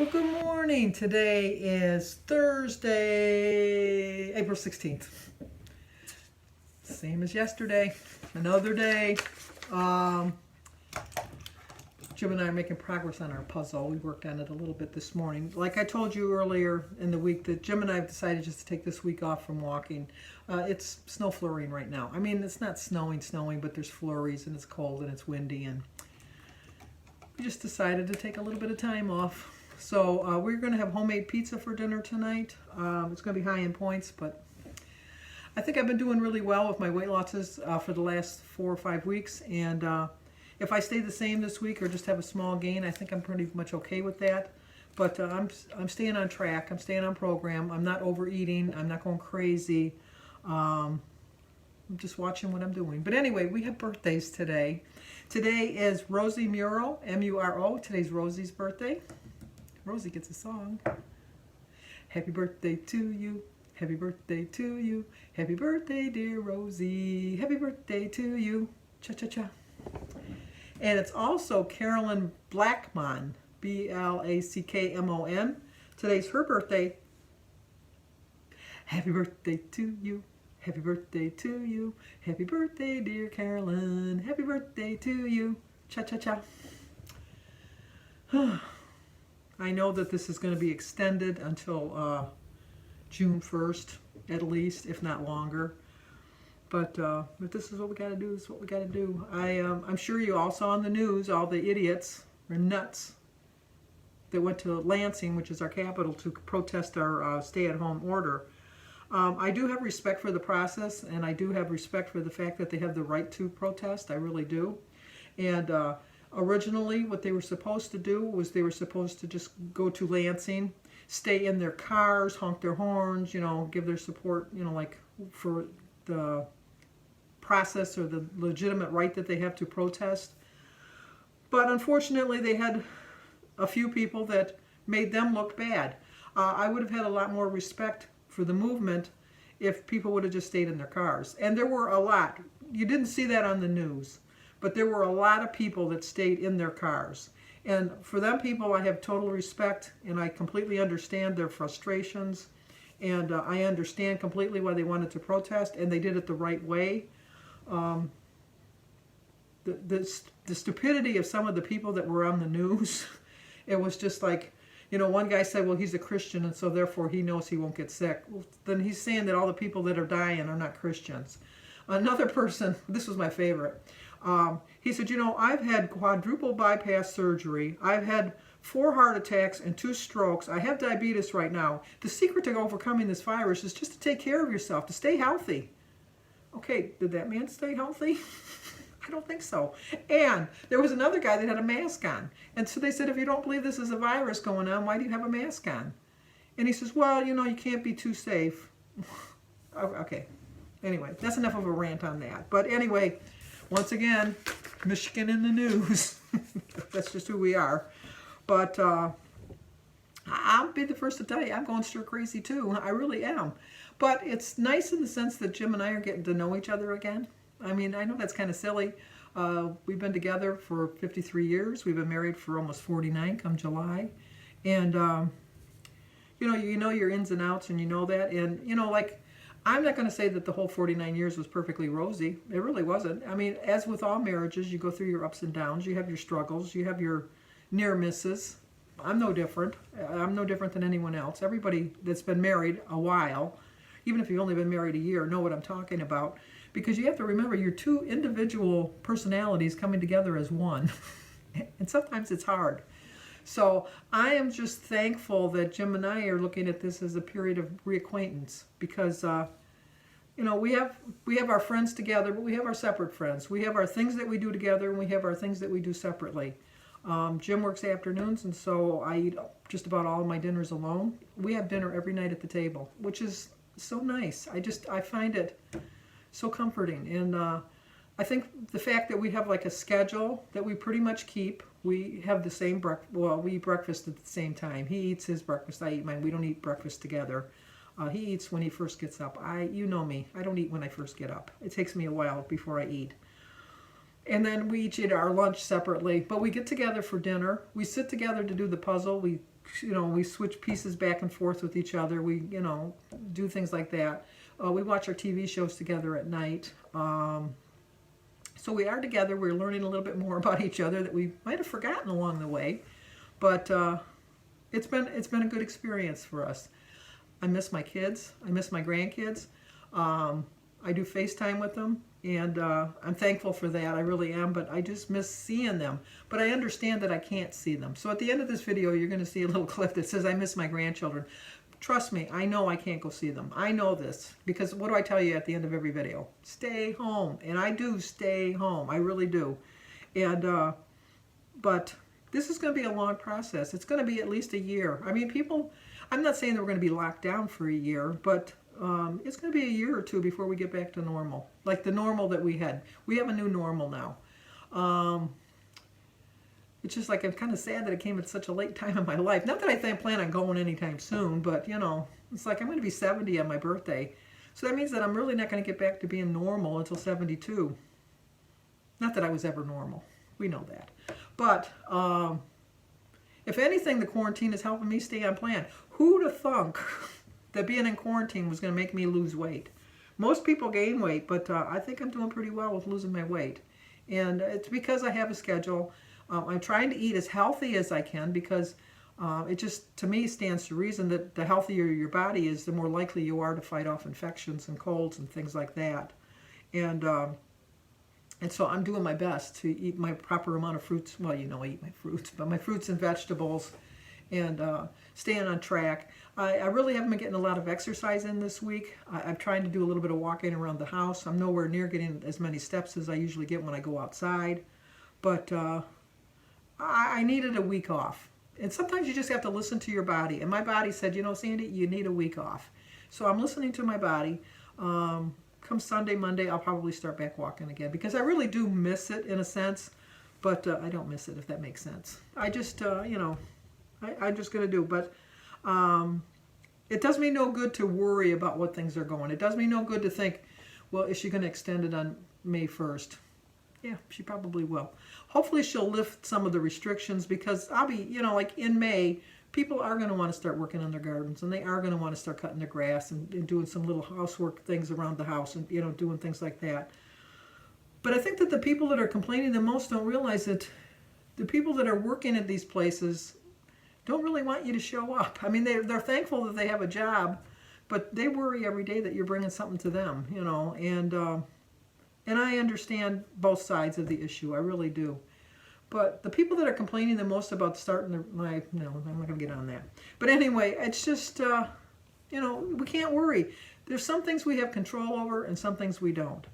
Well, good morning. Today is Thursday, April 16th. Same as yesterday. Another day. Jim and I are making progress on our puzzle. We worked on it a little bit this morning. Like I told you earlier in the week, that Jim and I have decided just to take this week off from walking. It's snow flurrying right now. I mean, it's not snowing, but there's flurries and it's cold and it's windy, and we just decided to take a little bit of time off. So we're going to have homemade pizza for dinner tonight. It's going to be high in points, but I think I've been doing really well with my weight losses for the last 4 or 5 weeks. And if I stay the same this week or just have a small gain, I think I'm pretty much okay with that. But I'm staying on track. I'm staying on program. I'm not overeating. I'm not going crazy. I'm just watching what I'm doing. But anyway, we have birthdays today. Today is Rosie Muro, M-U-R-O. Today's Rosie's birthday. Rosie gets a song. Happy birthday to you. Happy birthday to you. Happy birthday, dear Rosie. Happy birthday to you. Cha-cha-cha. And it's also Carolyn Blackmon, B-L-A-C-K-M-O-N. Today's her birthday. Happy birthday to you. Happy birthday to you. Happy birthday, dear Carolyn. Happy birthday to you. Cha-cha-cha. I know that this is going to be extended until June 1st, at least, if not longer. But this is what we got to do. This is what we got to do. I'm sure you all saw on the news all the idiots or nuts that went to Lansing, which is our capital, to protest our stay-at-home order. I do have respect for the process, and I do have respect for the fact that they have the right to protest. I really do. And originally, what they were supposed to do was they were supposed to just go to Lansing, stay in their cars, honk their horns, you know, give their support, you know, like for the process or the legitimate right that they have to protest. But unfortunately, they had a few people that made them look bad. I would have had a lot more respect for the movement if people would have just stayed in their cars. And there were a lot. You didn't see that on the news. But there were a lot of people that stayed in their cars. And for them people, I have total respect, and I completely understand their frustrations. And I understand completely why they wanted to protest, and they did it the right way. The stupidity of some of the people that were on the news, it was just like, you know, one guy said, well, he's a Christian, and so therefore he knows he won't get sick. Well, then he's saying that all the people that are dying are not Christians. Another person, this was my favorite, he said, you know, I've had quadruple bypass surgery. I've had 4 heart attacks and 2 strokes. I have diabetes right now. The secret to overcoming this virus is just to take care of yourself, to stay healthy. Okay, did that man stay healthy? I don't think so. And there was another guy that had a mask on. And so they said, if you don't believe this is a virus going on, why do you have a mask on? And he says, well, you know, you can't be too safe. Okay. Anyway, that's enough of a rant on that. But anyway, once again, Michigan in the news. That's just who we are. But I'll be the first to tell you, I'm going stir crazy too. I really am. But it's nice in the sense that Jim and I are getting to know each other again. I mean, I know that's kind of silly. We've been together for 53 years. We've been married for almost 49 come July. And, you know your ins and outs, and you know that. And, you know, like, I'm not going to say that the whole 49 years was perfectly rosy. It really wasn't. I mean, as with all marriages, you go through your ups and downs. You have your struggles. You have your near misses. I'm no different. I'm no different than anyone else. Everybody that's been married a while, even if you've only been married a year, know what I'm talking about. Because you have to remember, you're 2 individual personalities coming together as one. And sometimes it's hard. So I am just thankful that Jim and I are looking at this as a period of reacquaintance, because you know, we have our friends together, but we have our separate friends. We have our things that we do together, and we have our things that we do separately. Jim works afternoons, and so I eat just about all of my dinners alone. We have dinner every night at the table, which is so nice. I find it so comforting. And I think the fact that we have like a schedule that we pretty much keep. We have the same breakfast. Well, we eat breakfast at the same time. He eats his breakfast. I eat mine. We don't eat breakfast together. He eats when he first gets up. You know me. I don't eat when I first get up. It takes me a while before I eat. And then we each eat our lunch separately, but we get together for dinner. We sit together to do the puzzle. We you know, we switch pieces back and forth with each other. We, you know, do things like that. We watch our TV shows together at night. So we are together. We're learning a little bit more about each other that we might have forgotten along the way. But it's been a good experience for us. I miss my kids. I miss my grandkids. I do FaceTime with them, and I'm thankful for that. I really am, but I just miss seeing them. But I understand that I can't see them. So at the end of this video, you're going to see a little clip that says, I miss my grandchildren. Trust me, I know I can't go see them. I know this, because what do I tell you at the end of every video? Stay home. And I do stay home. I really do. And, but this is going to be a long process. It's going to be at least a year. I mean, people, I'm not saying that we're going to be locked down for a year, but it's going to be a year or two before we get back to normal. Like the normal that we had. We have a new normal now. It's just like I'm kind of sad that it came at such a late time in my life. Not that I plan on going anytime soon, but you know, it's like I'm going to be 70 on my birthday. So that means that I'm really not going to get back to being normal until 72. Not that I was ever normal. We know that. But if anything, the quarantine is helping me stay on plan. Who'd have thunk that being in quarantine was going to make me lose weight? Most people gain weight, but I think I'm doing pretty well with losing my weight. And it's because I have a schedule. I'm trying to eat as healthy as I can because it just, to me, stands to reason that the healthier your body is, the more likely you are to fight off infections and colds and things like that. And so I'm doing my best to eat my proper amount of fruits. Well, you know I eat my fruits, but my fruits and vegetables, and staying on track. I really haven't been getting a lot of exercise in this week. I'm trying to do a little bit of walking around the house. I'm nowhere near getting as many steps as I usually get when I go outside. But I needed a week off. And sometimes you just have to listen to your body. And my body said, you know, Sandy, you need a week off. So I'm listening to my body. Come Sunday, Monday, I'll probably start back walking again. Because I really do miss it in a sense. But I don't miss it, if that makes sense. I just, you know, I'm just going to do. But it does me no good to worry about what things are going. It does me no good to think, well, is she going to extend it on May 1st? Yeah, she probably will. Hopefully she'll lift some of the restrictions because I'll be, you know, like in May, people are going to want to start working on their gardens and they are going to want to start cutting their grass and doing some little housework things around the house and, you know, doing things like that. But I think that the people that are complaining the most don't realize that the people that are working at these places don't really want you to show up. I mean, they're thankful that they have a job, but they worry every day that you're bringing something to them, you know, and I understand both sides of the issue. I really do. But the people that are complaining the most about starting no, I'm not going to get on that. But anyway, it's just, you know, we can't worry. There's some things we have control over and some things we don't.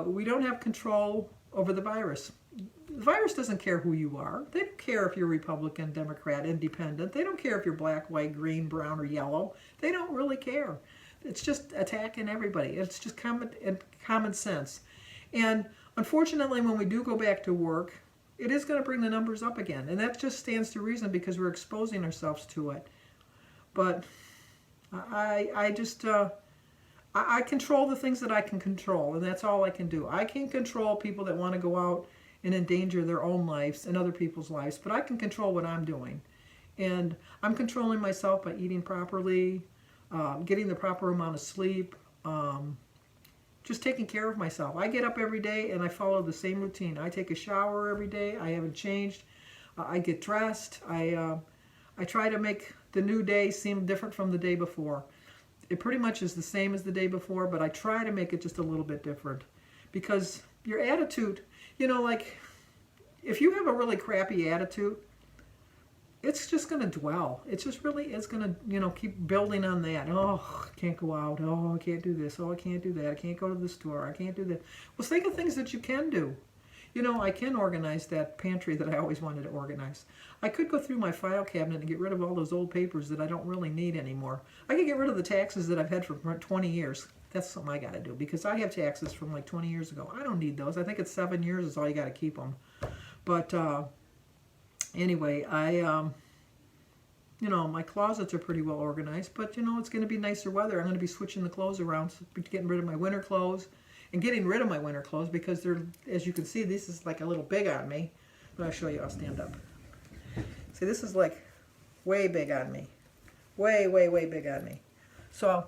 We don't have control over the virus. The virus doesn't care who you are. They don't care if you're Republican, Democrat, Independent. They don't care if you're black, white, green, brown, or yellow. They don't really care. It's just attacking everybody. It's just common sense. And unfortunately, when we do go back to work, it is going to bring the numbers up again. And that just stands to reason because we're exposing ourselves to it. But I just, I control the things that I can control, and that's all I can do. I can control people that want to go out and endanger their own lives and other people's lives, but I can control what I'm doing. And I'm controlling myself by eating properly, getting the proper amount of sleep, just taking care of myself. I get up every day and I follow the same routine. I take a shower every day. I haven't changed. I get dressed. I try to make the new day seem different from the day before. It pretty much is the same as the day before, but I try to make it just a little bit different. Because your attitude, you know, like, if you have a really crappy attitude, it's just going to dwell. It's just really, it's going to, you know, keep building on that. Oh, I can't go out. Oh, I can't do this. Oh, I can't do that. I can't go to the store. I can't do that. Well, think of things that you can do. You know, I can organize that pantry that I always wanted to organize. I could go through my file cabinet and get rid of all those old papers that I don't really need anymore. I could get rid of the taxes that I've had for 20 years. That's something I got to do because I have taxes from like 20 years ago. I don't need those. I think it's 7 years is all you got to keep them. But anyway, you know, my closets are pretty well organized, but you know, it's going to be nicer weather. I'm going to be switching the clothes around, getting rid of my winter clothes and getting rid of my winter clothes because they're, as you can see, this is like a little big on me. But I'll show you. I'll stand up. See, this is like Way big on me. Way, way, way big on me. So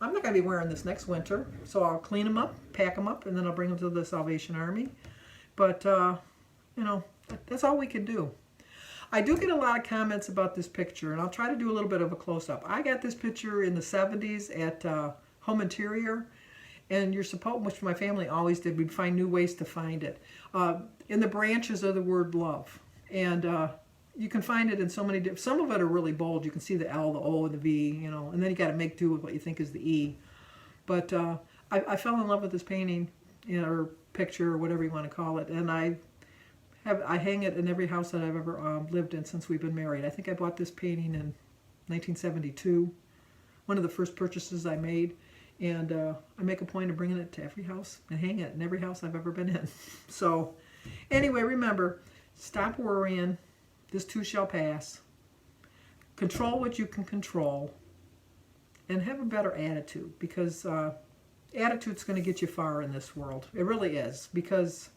I'm not going to be wearing this next winter. So I'll clean them up, pack them up, and then I'll bring them to the Salvation Army. But, you know, that's all we can do. I do get a lot of comments about this picture, and I'll try to do a little bit of a close-up. I got this picture in the 70s at Home Interior, and you're supposed, which my family always did, we'd find new ways to find it. In the branches of the word love. And you can find it in so many different, some of it are really bold. You can see the L, the O, and the V, you know, and then you got to make do with what you think is the E. But I fell in love with this painting, you know, or picture, or whatever you want to call it, and I hang it in every house that I've ever lived in since we've been married. I think I bought this painting in 1972, one of the first purchases I made, and I make a point of bringing it to every house and hang it in every house I've ever been in. So anyway, remember, stop worrying. This too shall pass. Control what you can control, and have a better attitude, because attitude's going to get you far in this world. It really is, because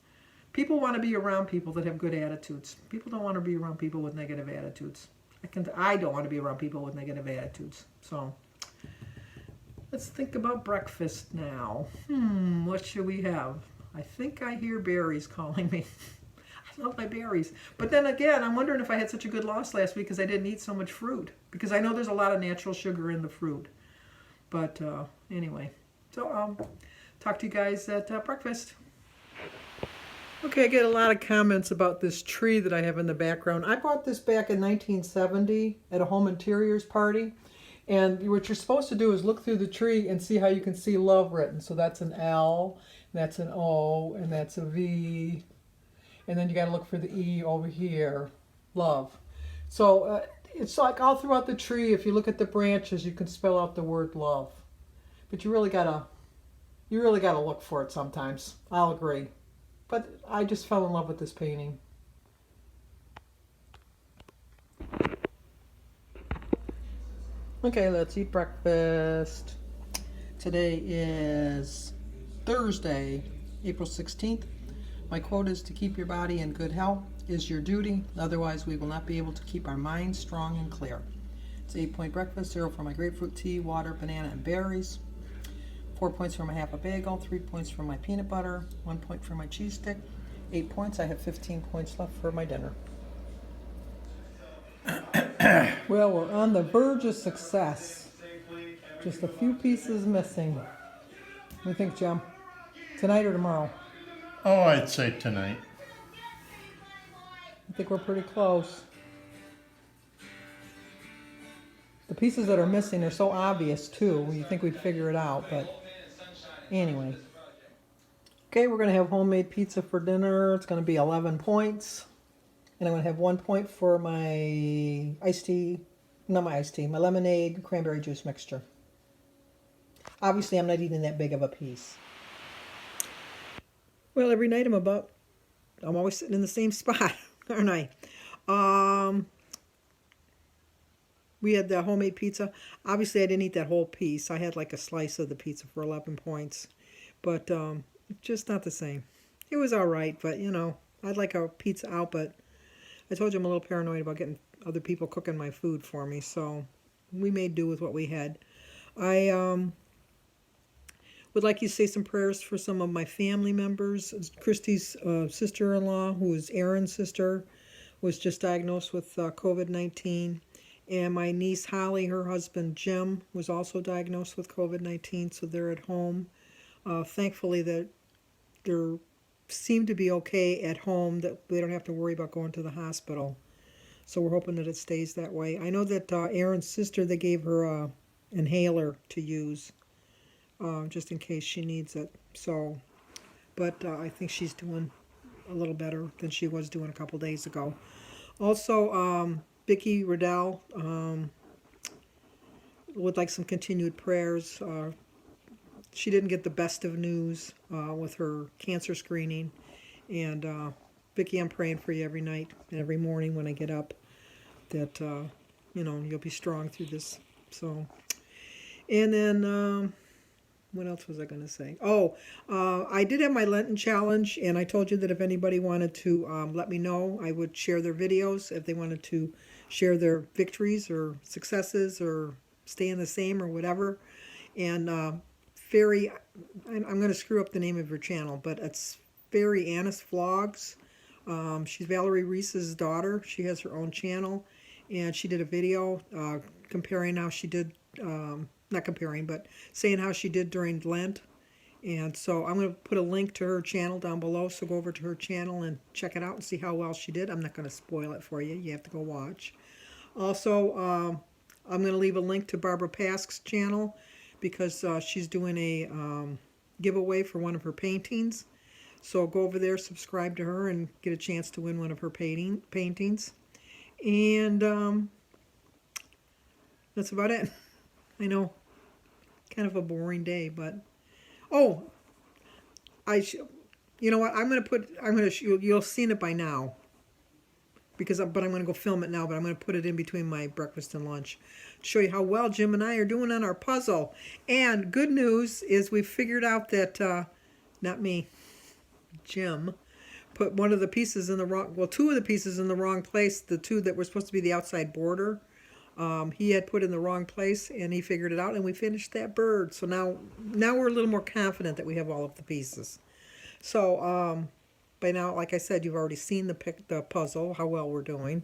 people want to be around people that have good attitudes. People don't want to be around people with negative attitudes. I don't want to be around people with negative attitudes. So let's think about breakfast now. What should we have? I think I hear berries calling me. I love my berries. But then again, I'm wondering if I had such a good loss last week because I didn't eat so much fruit. Because I know there's a lot of natural sugar in the fruit. But anyway, so talk to you guys at breakfast. Okay, I get a lot of comments about this tree that I have in the background. I bought this back in 1970 at a home interiors party. And what you're supposed to do is look through the tree and see how you can see love written. So that's an L, that's an O, and that's a V. And then you got to look for the E over here, love. So it's like all throughout the tree, if you look at the branches, you can spell out the word love. But you really gotta look for it sometimes. I'll agree. But I just fell in love with this painting. Okay, let's eat breakfast. Today is Thursday, April 16th. My quote is, to keep your body in good health is your duty. Otherwise, we will not be able to keep our minds strong and clear. It's 8-point breakfast, 0 for my grapefruit tea, water, banana, and berries. 4 points for my half a bagel, 3 points for my peanut butter, 1 point for my cheese stick, 8 points. I have 15 points left for my dinner. Well, we're on the verge of success. Just a few pieces missing. What do you think, Jim? Tonight or tomorrow? Oh, I'd say tonight. I think we're pretty close. The pieces that are missing are so obvious, too. You think we'd figure it out, but anyway. Okay, we're going to have homemade pizza for dinner. It's going to be 11 points. And I'm going to have 1 point for my iced tea. Not my iced tea. My lemonade cranberry juice mixture. Obviously, I'm not eating that big of a piece. Well, every night I'm always sitting in the same spot, aren't I? We had the homemade pizza. Obviously, I didn't eat that whole piece. I had like a slice of the pizza for 11 points. But just not the same. It was all right, but, you know, I'd like a pizza out, but I told you I'm a little paranoid about getting other people cooking my food for me, so we made do with what we had. I would like you to say some prayers for some of my family members. Christy's sister-in-law, who is Aaron's sister, was just diagnosed with COVID-19. And my niece Holly, her husband Jim, was also diagnosed with COVID-19, so they're at home. Thankfully, that they seem to be okay at home, that they don't have to worry about going to the hospital. So we're hoping that it stays that way. I know that Aaron's sister, they gave her an inhaler to use, just in case she needs it. So, but I think she's doing a little better than she was doing a couple days ago. Also, Vicki Riddell would like some continued prayers. She didn't get the best of news with her cancer screening. And Vicki, I'm praying for you every night and every morning when I get up, that, you know, you'll be strong through this. So, and then, what else was I going to say? Oh, I did have my Lenten challenge, and I told you that if anybody wanted to let me know, I would share their videos if they wanted to share their victories or successes or staying the same or whatever. And Fairy, I'm going to screw up the name of her channel, but it's Faeriannasvlogs. She's Valerie Reese's daughter. She has her own channel, and she did a video comparing how she did, not comparing, but saying how she did during Lent. And so I'm going to put a link to her channel down below, so go over to her channel and check it out and see how well she did. I'm not going to spoil it for you. You have to go watch. Also, I'm going to leave a link to Barbara Pask's channel because she's doing a giveaway for one of her paintings. So go over there, subscribe to her, and get a chance to win one of her paintings. And that's about it. I know, kind of a boring day, but oh, you know what? You'll have seen it by now. But I'm going to go film it now, but I'm going to put it in between my breakfast and lunch to show you how well Jim and I are doing on our puzzle. And good news is we've figured out that, not me, Jim, put one of the pieces in the wrong, well, two of the pieces in the wrong place, the two that were supposed to be the outside border. He had put in the wrong place, and he figured it out, and we finished that bird. So now we're a little more confident that we have all of the pieces. So by now, like I said, you've already seen the puzzle, how well we're doing.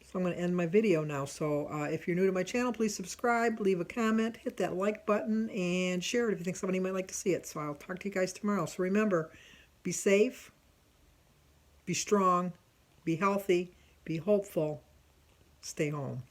So I'm going to end my video now. So if you're new to my channel, please subscribe, leave a comment, hit that like button, and share it if you think somebody might like to see it. So I'll talk to you guys tomorrow. So remember, be safe, be strong, be healthy, be hopeful, stay home.